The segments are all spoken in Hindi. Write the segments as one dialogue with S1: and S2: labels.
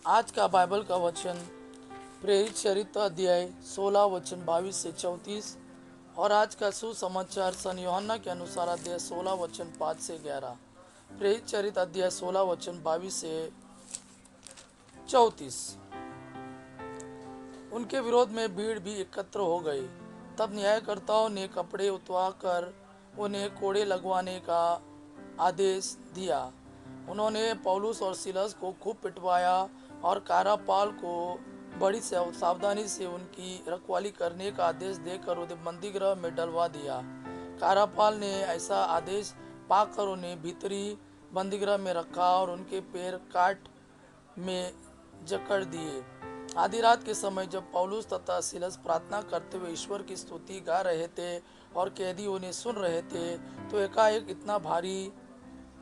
S1: आज का बाइबल का वचन प्रेरित चरित्र अध्याय 16 वचन 22 से 34 और आज का सुसमाचार सन यूहन्ना के अनुसार अध्याय 16 वचन 5 से 11। प्रेरित चरित्र अध्याय 16 वचन 22 से 34। उनके विरोध में भीड़ भी एकत्र हो गई। तब न्यायकर्ताओं ने कपड़े उतरवाकर उन्हें कोड़े लगवाने का आदेश दिया। उन्होंने पौलुस और सिलस को खूब पिटवाया और कारापाल को बड़ी सावधानी से उनकी रखवाली करने का आदेश देकर उन्हें बंदीगृह में डलवा दिया। कारापाल ने ऐसा आदेश पाकर उन्हें भीतरी बंदीगृह में रखा और उनके पैर काट में जकड़ दिए। आधी रात के समय जब पौलुस तथा सिलस प्रार्थना करते हुए ईश्वर की स्तुति गा रहे थे और कैदी उन्हें सुन रहे थे, तो एकाएक इतना भारी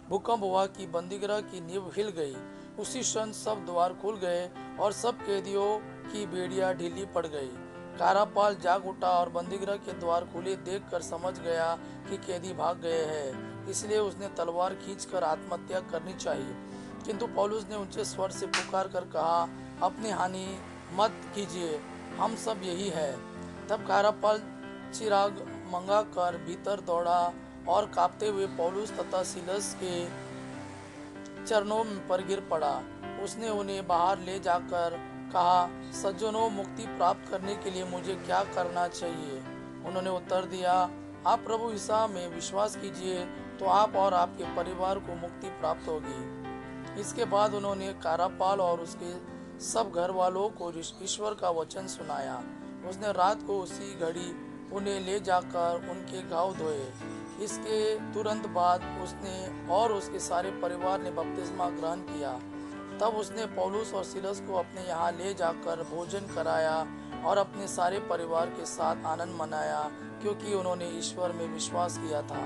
S1: भूकंप हुआ कि बंदीगृह की नींव हिल गई। उसी क्षण सब द्वार खुल गए और सब कैदियों की बेड़ियां ढीली पड़ गई। कारापाल जाग उठा और बंदीगृह के द्वार खुले देखकर समझ गया कि कैदी भाग गए हैं, इसलिए उसने तलवार खींचकर आत्महत्या करनी चाहिए। किंतु पौलुस ने ऊंचे स्वर से पुकार कर कहा, अपनी हानि मत कीजिए, हम सब यही है। तब कारापाल चिराग मंगाकर भीतर दौड़ा और कांपते हुए पौलुस तथा सिलस के चरणों पर गिर पड़ा। उसने उन्हें बाहर ले जाकर कहा, सज्जनों, मुक्ति प्राप्त करने के लिए मुझे क्या करना चाहिए? उन्होंने उत्तर दिया, आप प्रभु ईसा में विश्वास कीजिए तो आप और आपके परिवार को मुक्ति प्राप्त होगी। इसके बाद उन्होंने कारापाल और उसके सब घर वालों को ईश्वर का वचन सुनाया। उसने रात को उसी घड़ी उन्हें ले जाकर उनके घाव धोए। इसके तुरंत बाद उसने और उसके सारे परिवार ने बपतिस्मा ग्रहण किया। तब उसने पौलुस और सिलस को अपने यहाँ ले जाकर भोजन कराया और अपने सारे परिवार के साथ आनंद मनाया, क्योंकि उन्होंने ईश्वर में विश्वास किया था।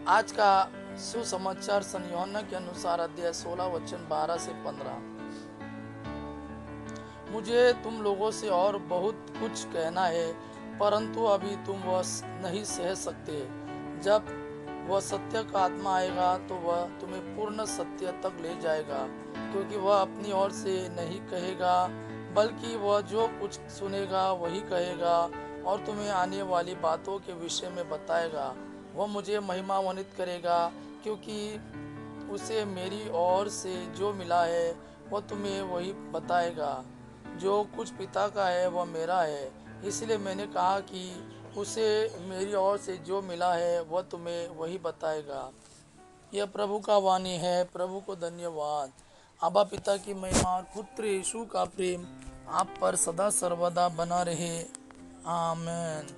S1: आज का सुसमाचार सन यूहन्ना के अनुसार अध्याय 16 वचन 12 से 15। मुझे तुम लोगों से और बहुत कुछ कहना है, परंतु अभी तुम वह नहीं सह सकते। जब वह सत्य का आत्मा आएगा तो वह तुम्हें पूर्ण सत्य तक ले जाएगा, क्योंकि वह अपनी ओर से नहीं कहेगा, बल्कि वह जो कुछ सुनेगा वही कहेगा और तुम्हें आने वाली बातों के विषय में बताएगा। वह मुझे महिमान्वित करेगा, क्योंकि उसे मेरी ओर से जो मिला है वह तुम्हें वही बताएगा। जो कुछ पिता का है वह मेरा है, इसलिए मैंने कहा कि उसे मेरी ओर से जो मिला है वह तुम्हें वही बताएगा। यह प्रभु का वाणी है। प्रभु को धन्यवाद। आबा पिता की महिमा और पुत्र यीशु का प्रेम आप पर सदा सर्वदा बना रहे। आमीन।